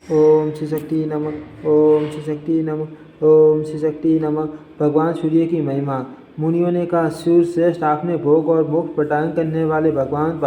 ओम श्री शक्ति नमः। ओम श्री शक्ति नमः। ओम श्री शक्ति नमः। भगवान सूर्य की महिमा। मुनियों ने कहा, सूर्य श्रेष्ठ, आपने भोग और मोक्ष प्रदान करने वाले भगवान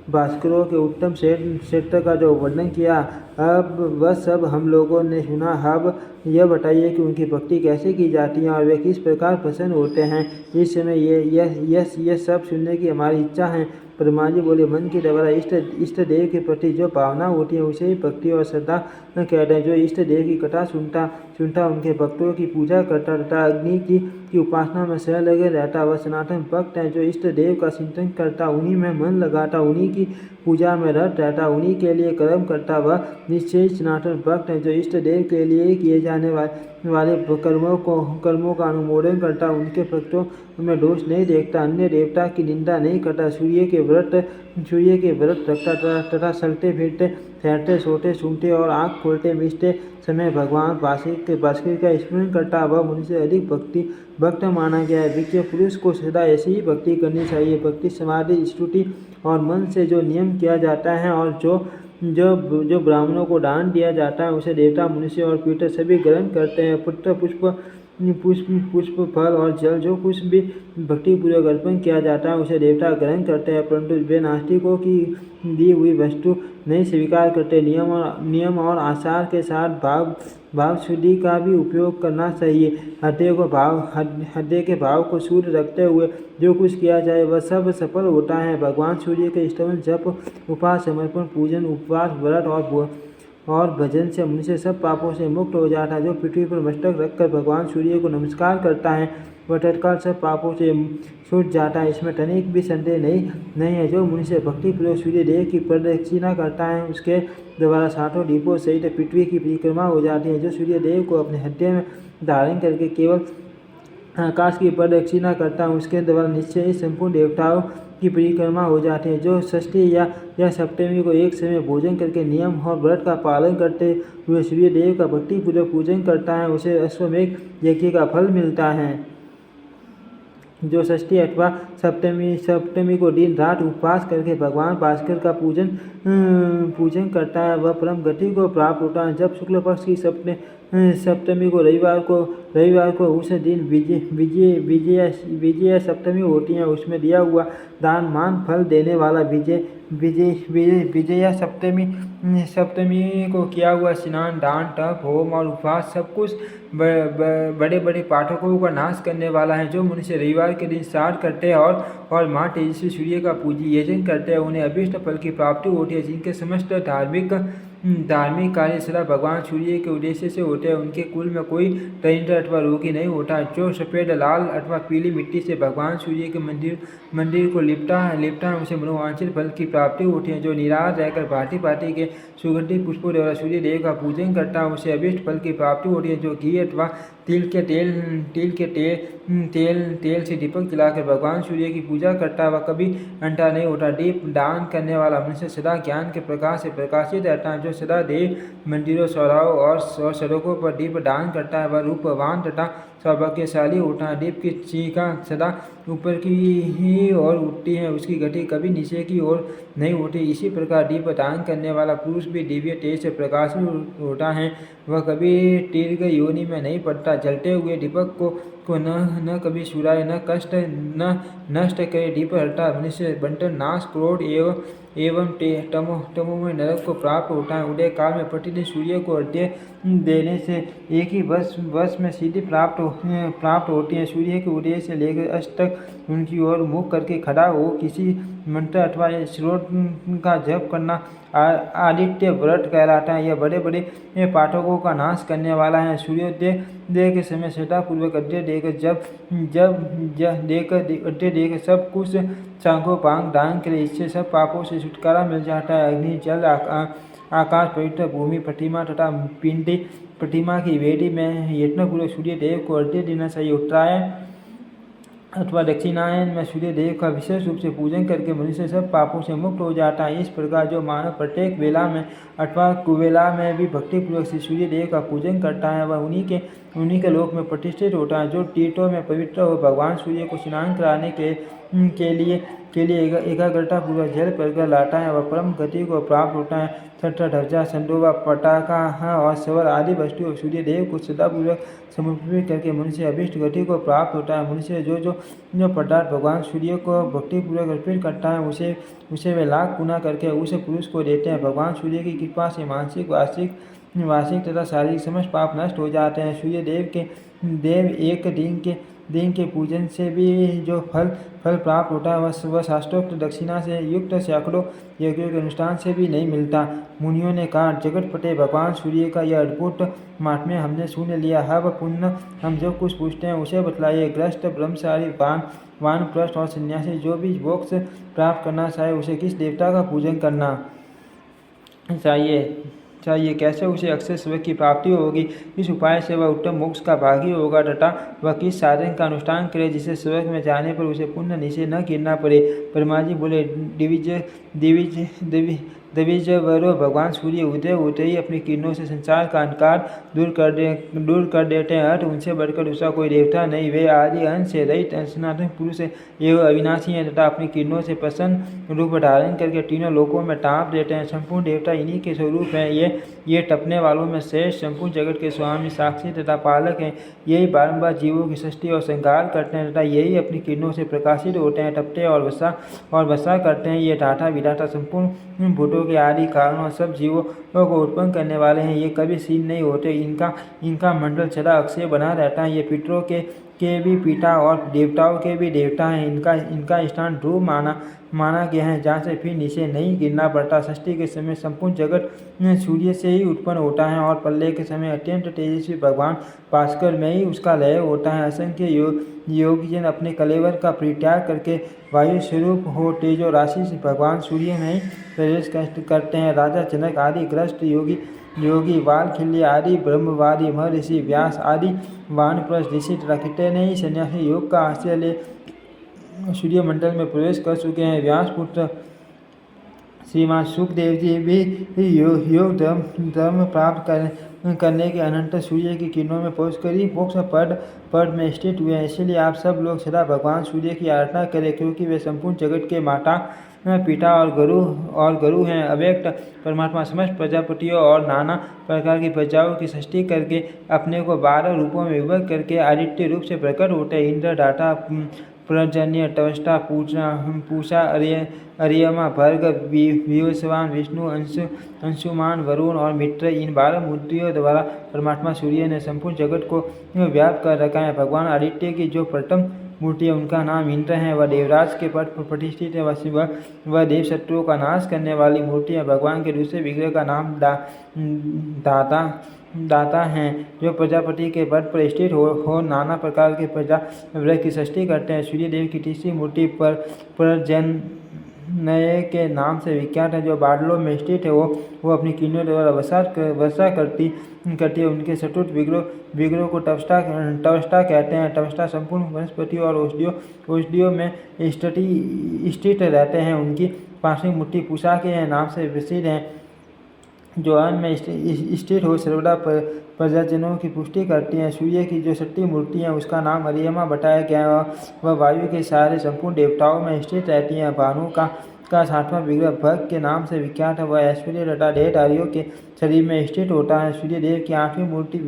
भास्करों के उत्तम क्षेत्र का जो वर्णन किया, अब वह सब हम लोगों ने सुना। अब यह बताइए कि उनकी भक्ति कैसे की जाती है और वे किस प्रकार प्रसन्न होते हैं। इस समय यह सब सुनने की हमारी इच्छा है। ब्रह्मा जी बोले, मन के द्वारा इष्ट देव के प्रति जो भावना होती है उसे ही भक्ति और श्रद्धा कहते हैं। जो इष्ट देव की कथा सुनता उनके भक्तों की पूजा करता तथा अग्नि की उपासना में लगे रहता, वह सनातन भक्त है। जो इष्ट देव का चिंतन करता, उन्हीं में मन लगाता, उन्हीं की पूजा में रत रहता, उन्हीं के लिए कर्म करता, वह निश्चय सनातन भक्त है। जो इष्ट देव के लिए किए जाने वाले कर्मों का अनुमोदन करता, उनके भक्तों में दोष नहीं देखता, अन्य देवता की निंदा नहीं करता, सूर्य के व्रत रखता तथा चलते फिरते, ठहरते, सोते, सूंघते और आँख खोलते मिचते समय भगवान भास्कर का स्मरण करता, वह मनुष्य अधिक भक्त माना गया है। विज्ञ पुरुष को सदा ऐसी ही भक्ति करनी चाहिए। भक्ति समाधि, स्तुति और मन से जो नियम किया जाता है और जो ब्राह्मणों को दान दिया जाता है, उसे देवता, मनुष्य और पितर सभी ग्रहण करते हैं। पुत्र, पुष्प, फल और जल, जो कुछ भी भक्तिपूर्वक अर्पण किया जाता है उसे देवता ग्रहण करते हैं, परंतु वे नास्तिकों की दी हुई वस्तु नहीं स्वीकार करते। नियम और आचार के साथ भाव शुद्धि का भी उपयोग करना चाहिए। हृदय के भाव को शुद्ध रखते हुए जो कुछ किया जाए वह सब सफल होता है। भगवान सूर्य के स्तवन, जप, उपास, समर्पण, पूजन, उपवास, व्रत और भजन से मनुष्य सब पापों से मुक्त हो जाता है। जो पृथ्वी पर मस्तक रखकर भगवान सूर्य को नमस्कार करता है वह तत्काल सब पापों से छूट जाता है, इसमें तनिक भी संदेह नहीं है। जो मनुष्य भक्तिपूर्वक सूर्य देव की प्रदक्षिणा करता है उसके द्वारा 7 दीपों सहित पृथ्वी की परिक्रमा हो जाती है। जो सूर्य देव को अपने हृदय में धारण करके केवल आकाश की प्रदक्षिणा करता है उसके द्वारा निश्चय ही संपूर्ण देवताओं की परिक्रमा हो जाती है। जो षष्ठी या सप्तमी को एक समय भोजन करके नियम और व्रत का पालन करते हुए सूर्य देव का भक्तिपूर्वक पूजन करता है उसे अश्वमेध यज्ञ का फल मिलता है। जो षष्ठी अथवा सप्तमी को दिन रात उपवास करके भगवान भास्कर का पूजन करता है वह परम गति को प्राप्त होता है। जब शुक्ल पक्ष की सप्तमी को रविवार को उस दिन विजय सप्तमी होती है, उसमें दिया हुआ दान मान फल देने वाला विजया सप्तमी को किया हुआ स्नान, दान, तप, होम और उपवास सब कुछ बड़े बड़े पाठकों का नाश करने वाला है। जो मनुष्य रविवार के दिन श्राद्ध करते हैं और माँ तेजस्वी सूर्य का पूजन करते हैं उन्हें अभीष्ट फल की प्राप्ति होती है। जिनके समस्त धार्मिक कार्य सदा भगवान सूर्य के उद्देश्य से होते हैं उनके कुल में कोई दरिद्र अथवा रोगी नहीं होता। जो सफ़ेद, लाल अथवा पीली मिट्टी से भगवान सूर्य के मंदिर को लिपटा है उसे मनोवांछित फल की प्राप्ति होती है। जो निराश रहकर भांति के सुगंधित पुष्पों द्वारा सूर्य देव का पूजन करता है उसे अभीष्ट फल की प्राप्ति होती है। जो घी अथवा तिल के तेल से दीपक जलाकर भगवान सूर्य की पूजा करता है वह कभी अंधा नहीं होता। दीप दान करने वाला मनुष्य सदा ज्ञान के प्रकाश से प्रकाशित रहता है। जो सदा देव मंदिरों, चौराहों और सड़कों पर दीप दान करता है वह रूपवान तथा सौभाग्यशाली होता है। दीप की चीखा सदा ऊपर की ही ओर उठती है, उसकी गति कभी नीचे की ओर नहीं होती। इसी प्रकार दीप दान करने वाला पुरुष भी दिव्य तेज से प्रकाशित होता है, वह कभी दीर्घ योनि में नहीं पड़ता। जलते हुए दीपक को न कभी सुराए, न कष्ट न नष्ट करे। दीप हरता मनुष्य बंटन, नाश, क्रोध एवं तमोमय नरक को प्राप्त होता है। उदय काल में प्रतिदिन सूर्य को अर्घ्य देने से एक ही वर्ष में सिद्धि प्राप्त होती है। सूर्य के उदय से लेकर अस्त तक उनकी ओर मुख करके खड़ा हो किसी मंत्र अथवा श्लोक का जप करना आदित्य व्रत कहलाता है। यह बड़े बड़े पाठकों का नाश करने वाला है। सूर्योदय के समय श्रद्धापूर्वक अर्घ्य देकर सब कुछ सांखों पांग दान करे, इससे सब पापों से छुटकारा मिल जाता है। अग्नि, जल, आकाश, पवित्र भूमि, प्रतिमा तथा पिंडी प्रतिमा की वेदी में यत्नपूर्वक सूर्य देव को अर्घ्य देना चाहिए। उत्तरायण अथवा दक्षिणायन में सूर्य देव का विशेष रूप से पूजन करके मनुष्य सब पापों से मुक्त हो जाता है। इस प्रकार जो मानव प्रत्येक वेला में अथवा कुवेला में भी भक्तिपूर्वक से सूर्य देव का पूजन करता है वह उन्हीं के लोक में प्रतिष्ठित होता है। जो तीर्थों में पवित्र हो भगवान सूर्य को स्नान कराने के लिए के लिए एकाग्रता पूर्वक जल पर लाता है वह परम गति को प्राप्त होता है। छठा ध्वजा, संडोबा, पटाखा और सवर आदि वस्तुओं सूर्य देव को श्रद्धापूर्वक समर्पित करके मनुष्य अभिष्ट गति को प्राप्त होता है। मनुष्य जो पदार्थ भगवान सूर्य को भक्तिपूर्वक अर्पित करता है उसे वे लाख गुना करके उस पुरुष को देते हैं। भगवान सूर्य की कृपा से मानसिक वार्षिक तथा शारीरिक समस्त पाप नष्ट हो जाते हैं। सूर्य देव एक दिन के पूजन से भी जो फल प्राप्त होता है वह शास्त्रोक्त दक्षिणा से युक्त सैकड़ों यज्ञों के अनुष्ठान से भी नहीं मिलता। मुनियों ने कहा, जगत पटे भगवान सूर्य का यह अद्भुत महात्म्य हमने सुन लिया। अब पुनः हम जो कुछ पूछते हैं उसे बतलाइए। गृहस्थ, ब्रह्मचारी, वानप्रस्थ और सन्यासी जो भी मोक्ष प्राप्त करना चाहे उसे किस देवता का पूजन करना चाहिए, कैसे उसे अक्षय स्वर्ग की प्राप्ति होगी, किस उपाय से वह उत्तम मोक्ष का भागी होगा तथा वह किस साधन का अनुष्ठान करे जिससे स्वर्ग में जाने पर उसे पुण्य नीचे न गिरना पड़े। ब्रह्मा जी बोले, दिविजवरो भगवान सूर्य उदय होते ही अपनी किरणों से संसार का अंधकार दूर कर देते हैं। अर्थ उनसे बढ़कर दूसरा कोई देवता नहीं। वे आदि अंश से रहित सनातन पुरुष एवं अविनाशी हैं तथा अपनी किरणों से प्रसन्न रूप धारण करके तीनों लोकों में टाँप देते हैं। संपूर्ण देवता इन्हीं के स्वरूप हैं। ये टपने वालों में श्रेष्ठ संपूर्ण जगत के स्वामी, साक्षी तथा पालक हैं। यही बारंबार जीवों की सृष्टि और संहार करते हैं तथा यही अपनी किरणों से प्रकाशित होते हैं, टपटे और वर्षा करते हैं। ये दाता विधाता संपूर्ण भूतों के आदि कारण और सब जीवों को उत्पन्न करने वाले हैं। ये कभी क्षीण नहीं होते। इनका मंडल सदा अक्षय बना रहता है। ये पितरों के भी पिता और देवताओं के भी देवता हैं। इनका स्थान ध्रुव माना गया है जहाँ से फिर नीचे नहीं गिरना पड़ता। सृष्टि के समय संपूर्ण जगत सूर्य से ही उत्पन्न होता है और प्रलय के समय अत्यंत तेजस्वी भगवान भास्कर में ही उसका लय होता है। असंख्य योगीजन अपने कलेवर का परित्याग करके वायु स्वरूप हो तेजो राशि से भगवान सूर्य में ही प्रवेश करते हैं। राजा जनक आदि ग्रस्त योगी वालखिल्य आदि ब्रह्मवादी महर्षि व्यास आदि वानप्रस्थ ऋषि तथा कितने ही सन्यासी योग का आश्रय ले सूर्य मंडल में प्रवेश कर चुके हैं। व्यास पुत्र श्रीमान सुखदेव जी भी योग धर्म प्राप्त करने के अनंतर सूर्य की किरणों में पहुंचकर ही मोक्ष पद में स्थित हुए हैं। इसलिए आप सब लोग सदा भगवान सूर्य की आराधना करें, क्योंकि वे संपूर्ण जगत के माता पिता और गुरु हैं। अव्यक्त परमात्मा समस्त प्रजापतियों और नाना प्रकार की प्रजाओं की सृष्टि करके अपने को 12 रूपों में विभक्त करके आदित्य रूप से प्रकट होते हैं। इंद्र, दाता, पर्जन्य, त्वष्टा, पूषा, अर्यमा, भर्ग, विवस्वान, विष्णु, अंशुमान, वरुण और मित्र, इन 12 मूर्तियों द्वारा परमात्मा सूर्य ने संपूर्ण जगत को व्याप्त कर रखा है। भगवान आदित्य की जो प्रथम मूर्ति है उनका नाम इंद्र है। वह देवराज के पद पर प्रतिष्ठित है। वह देव शत्रुओं का नाश करने वाली मूर्ति है। भगवान के दूसरे विग्रह का नाम दाता हैं, जो प्रजापति के पद पर स्थित हो नाना प्रकार के प्रजा वर्ग की सृष्टि करते हैं। सूर्य देव की तीसरी मूर्ति पर पर्जन्य के नाम से विख्यात है, जो बादलों में स्थित है। वो अपनी किरणों द्वारा वर्षा करती है। उनके चतुर्थ विग्रह को तवष्टा कहते हैं। तवष्टा संपूर्ण वनस्पति और औषधियों में स्थित रहते हैं। उनकी पांचवी मूर्ति पूषा के नाम से प्रसिद्ध है, जो अन्न में स्थित हो सर्वदा प्रजाजनों की पुष्टि करती हैं। सूर्य की जो छठी मूर्ति है उसका नाम अर्यमा बताया गया है। वह वायु के सहारे संपूर्ण देवताओं में स्थित रहती हैं। भानु का सातवां विग्रह भग के नाम से विख्यात है। वह ऐश्वर्य तथा देहधारियों के शरीर में स्थित होता है। सूर्य देव की 8वीं मूर्ति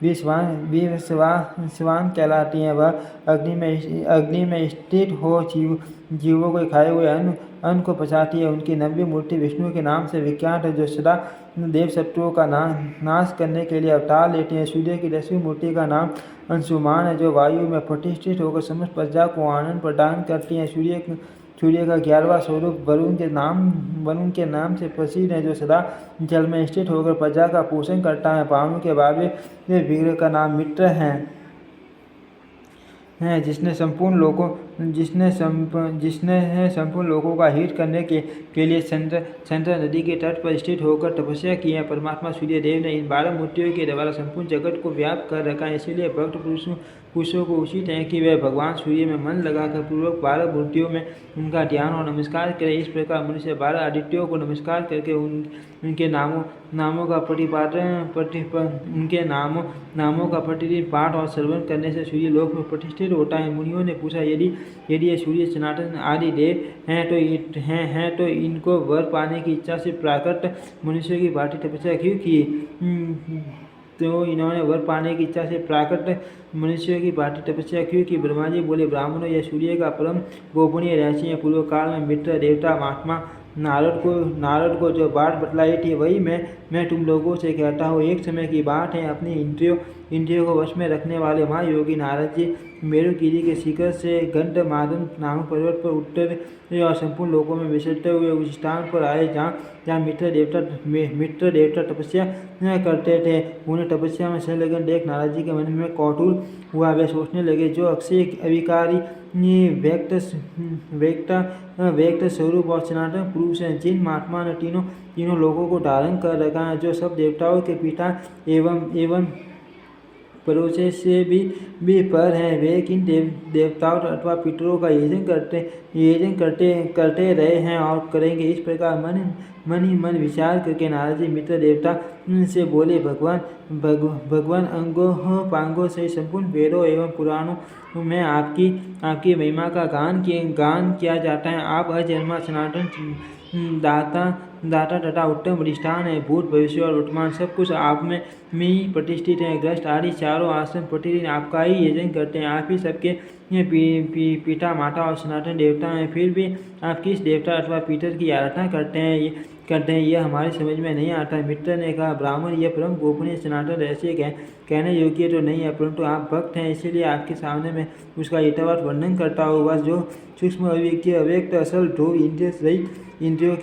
विश्वान कहलाती है। वह अग्नि में स्थित हो जीवों को खाए हुए अन्न को पचाती है। उनकी 9वीं मूर्ति विष्णु के नाम से विख्यात है, जो सदा देव शत्रुओं का नाश करने के लिए अवतार लेते हैं। सूर्य की 10वीं मूर्ति का नाम अंशुमान है, जो वायु में प्रतिष्ठित होकर समस्त प्रजा को आनंद प्रदान करती है। सूर्य का 11वां स्वरूप वरुण के नाम से प्रसिद्ध है, जो सदा जल में स्थित होकर प्रजा का पोषण करता है। भानु के 12वें विग्रह का नाम मित्र है, जिसने संपूर्ण लोगों का हित करने के लिए संतर नदी के तट पर स्थित होकर तपस्या की है। परमात्मा सूर्य देव ने इन 12 मूर्तियों के द्वारा संपूर्ण जगत को व्याप्त कर रखा है। इसीलिए भक्त पुरुषों को उचित है कि वे भगवान सूर्य में मन लगाकर पूर्वक 12 मूर्तियों में उनका ध्यान और नमस्कार करें। इस प्रकार मनुष्य 12 आदित्यों को नमस्कार करके उनके नामों का प्रतिदिन पाठ और श्रवण करने से सूर्य लोक में प्रतिष्ठित होता है। मुनियों ने पूछा, यदि यदि ये सूर्य, सनातन आदि देव हैं तो इनको वर पाने की इच्छा से प्राकृत मनुष्य की भांति तपस्या क्यों की? तो इन्होंने वर पाने की इच्छा से प्राकृत मनुष्यों की भांति तपस्या क्यों की? ब्रह्मा जी बोले, ब्राह्मणों, यह सूर्य का परम गोपनीय रहस्य है। पूर्व काल में मित्र देवता महात्मा नारद को जो बात बतलाई थी वही मैं तुम लोगों से कहता हूँ। एक समय की बात है, अपनी इंद्रियों को वश में रखने वाले महायोगी नारद जी मेरुगिरी के शिखर से गंधमादन नामक पर्वत पर उतरे और संपूर्ण लोकों में विचरते हुए उस स्थान पर आए जहाँ मित्र देवता तपस्या करते थे। उन्हें तपस्या में संलग्न देख नारद जी के मन में कौतूहल हुआ। वे सोचने लगे, जो अक्षय अविकारी व्यक्त स्वरूप और सनातन पुरुष हैं, जिन महात्मा ने तीनों लोगों को धारण कर रखा है, जो सब देवताओं के पिता एवं पड़ोसे से भी पर हैं, वे किन देवताओं अथवा पितरों का यजन करते रहे हैं और करेंगे। इस प्रकार मन ही मन विचार करके नारद जी मित्र देवता से बोले, भगवान अंगों पांगों से संपूर्ण वेदों एवं पुराणों में आपकी महिमा का गान किया जाता है। आप अजन्मा सनातन दाता तथा उत्तम अधिष्ठान है। भूत भविष्य और वर्तमान सब कुछ आप में ही प्रतिष्ठित है। ग्रस्त आदि चारों आश्रम प्रतिदिन आपका ही यजन करते हैं। आप ही सबके पिता माता और सनातन देवता हैं। फिर भी आप किस देवता अथवा पितर की आराधना करते हैं, यह हमारी समझ में नहीं आता। मित्र ने कहा, ब्राह्मण, यह परम गोपनीय सनातन रहस्य कहने योग्य तो नहीं है, परंतु आप भक्त हैं, इसीलिए आपके सामने मैं उसका यथावत वर्णन करता हूँ। वह जो सूक्ष्म अविज्ञ अव्यक्त असल ध्रुव इंद्रियों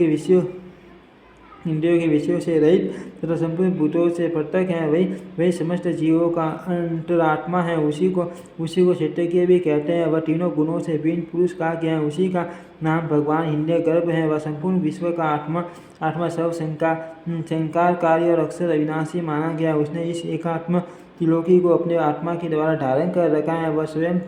के विषयों से रहित तथा संपूर्ण भूतों से पृथक है, वही समस्त जीवों का अंतरात्मा है। उसी को क्षेत्रज्ञ भी कहते हैं। वह तीनों गुणों से भिन्न पुरुष कहा गया है। उसी का नाम भगवान हिरण्य गर्भ है। वह संपूर्ण विश्व का आत्मा सब संकारकारी और अक्षर अविनाशी माना गया। उसने इस एकात्म त्रिलोकी को अपने आत्मा के द्वारा धारण कर रखा है। वह स्वयं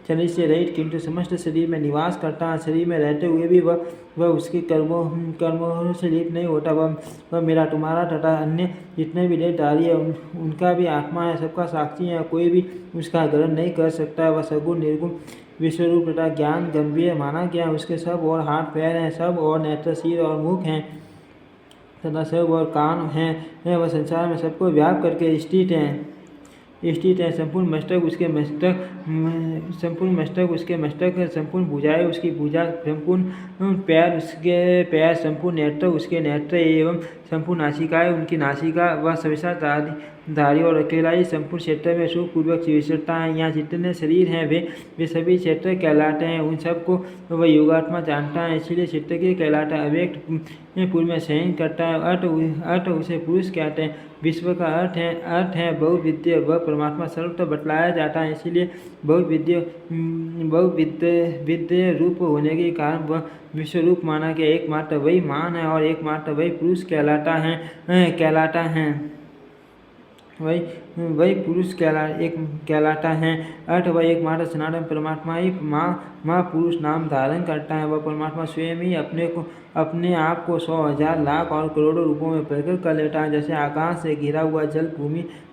शरीर से रहित किंतु समस्त शरीर में निवास करता है। शरीर में रहते हुए भी वह उसके कर्मों से लिप्त नहीं होता। वह मेरा, तुम्हारा तथा अन्य जितने भी देहधारी है उनका भी आत्मा है, सबका साक्षी है। कोई भी उसका ग्रहण नहीं कर सकता। वह सगुण निर्गुण विश्वरूप तथा ज्ञान गंभीर माना गया। उसके सब और हाथ पैर हैं, सब और नेत्र सिर और मुख हैं तथा सब और कान हैं। वह संसार में सबको व्याप करके स्थित है। संपूर्ण मस्तक उसके मस्तक, संपूर्ण भुजाएं उसकी भुजा, संपूर्ण पैर उसके पैर, संपूर्ण नेत्र उसके नेत्र एवं संपूर्ण नासिकाएं उनकी नासिका। वह सविशा धारी और अकेला ही संपूर्ण क्षेत्र में सुखपूर्वक विचरता है। यहाँ जितने शरीर हैं वे सभी क्षेत्र कहलाते हैं। उन सबको वह योगात्मा जानता है, इसीलिए क्षेत्र के कहलाता है। अव्यक्त पूर्व में शयन करता है। अर्थ उसे पुरुष कहते हैं। विश्व का अर्थ है बहुविद्य। वह परमात्मा सर्वत्र बतलाया जाता है, इसीलिए बहुविद्य रूप होने के कारण वह विश्व रूप माना गया। एकमात्र वही मान है और एकमात्र वही पुरुष कहलाता है। वही पुरुष कहलाता है। अर्थ वह एकमात्र सनातन परमात्मा ही माँ पुरुष नाम धारण करता है। वह परमात्मा स्वयं ही अपने आप को 100,000 लाख और करोड़ों रूपों में प्रकट कर लेता है। जैसे आकाश से घिरा हुआ जल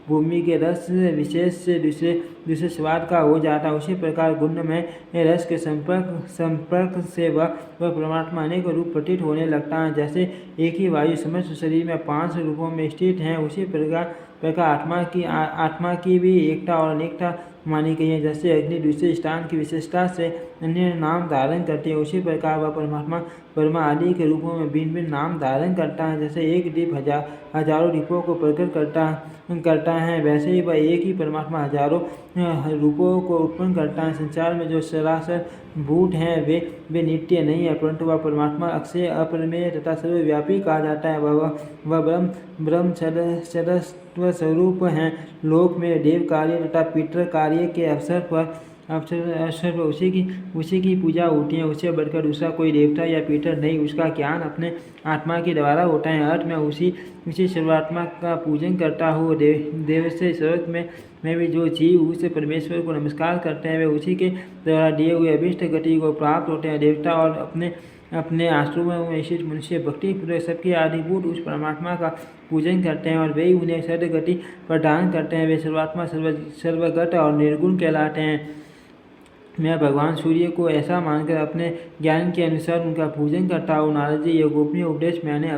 भूमि के रस विशेष से दूसरे स्वाद का हो जाता है, उसी प्रकार गुण में रस के संपर्क से वह परमात्मा अनेक रूप प्रतीत होने लगता है। जैसे एक ही वायु समस्त शरीर में 5 रूपों में स्थित है, उसी प्रकार आत्मा की भी एकता और अनेकता मानी गई है। जैसे अग्नि दूसरे स्थान की विशेषता से अन्य नाम धारण करती है, उसी प्रकार वह परमात्मा ब्रह्मा आदि के रूपों में भिन्न भिन्न नाम धारण करता है। जैसे एक दीप हजारों दीपों को प्रकट करता है, वैसे ही वह एक ही परमात्मा हजारों रूपों को उत्पन्न करता है। संसार में जो सरासर भूत हैं वे नित्य नहीं है, परंतु वह परमात्मा अक्षय अपरिमेय तथा सर्वव्यापी कहा जाता है। वह ब्रह्म सदस्व स्वरूप हैं। लोक में देव कार्य तथा पितृ कार्य के अवसर पर उसी की पूजा होती है। उससे बढ़कर दूसरा कोई देवता या पितर नहीं। उसका ज्ञान अपने आत्मा के द्वारा होता है। अर्थ में उसी सर्वात्मा का पूजन करता हूँ। देव से स्वर्ग में भी जो जीव उस परमेश्वर को नमस्कार करते हैं वे उसी के द्वारा दिए हुए अभिष्ट गति को प्राप्त होते हैं। देवता और अपने आश्रमों में स्थित मनुष्य भक्ति पूर्वक सबके आदिभूत उस परमात्मा का पूजन करते हैं और वे उन्हें सदगति प्रदान करते हैं। वे सर्वात्मा सर्वगत और निर्गुण कहलाते हैं। मैं भगवान सूर्य को ऐसा मानकर अपने ज्ञान के अनुसार उनका पूजन करता हूँ। नारद जी, ये गोपनीय उपदेश मैंने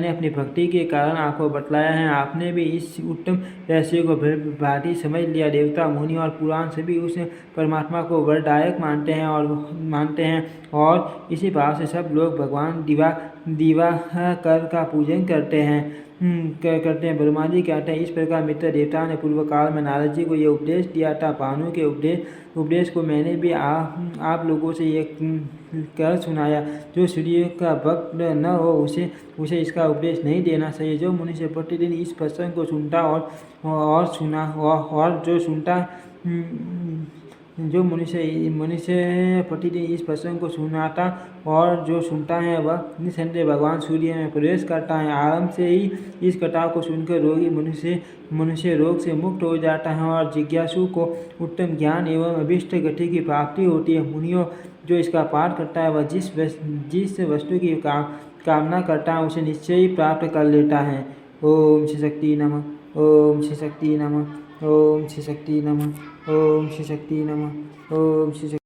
अपनी भक्ति के कारण आपको बतलाया है। आपने भी इस उत्तम रहस्य को भांति समझ लिया। देवता, मुनि और पुराण सभी उस परमात्मा को वरदायक मानते हैं और इसी भाव से सब लोग भगवान दिवाकर का पूजन करते हैं। ब्रह्मा जी कहते हैं, इस प्रकार मित्र देवता ने पूर्व काल में नारद जी को ये उपदेश दिया था। भानु के उपदेश को मैंने भी आप लोगों से ये कर सुनाया। जो सूर्य का भक्त न हो उसे इसका उपदेश नहीं देना चाहिए। जो मनुष्य प्रतिदिन इस प्रसंग को सुनता और जो सुनता जो मनुष्य प्रतिदिन इस प्रसंग को सुनाता और जो सुनता है वह निसंदेह भगवान सूर्य में प्रवेश करता है। आरंभ से ही इस कथा को सुनकर रोगी मनुष्य रोग से मुक्त हो जाता है और जिज्ञासु को उत्तम ज्ञान एवं अभीष्ट गति की प्राप्ति होती है। मुनियों, जो इसका पाठ करता है वह जिस वस्तु की कामना करता है उसे निश्चय ही प्राप्त कर लेता है। ओम श्री शक्ति नमः। ओम श्री शक्ति नमः। ओम श्री शक्ति नमः। ओम श्री शक्ति नमः। ओम श्री शक्ति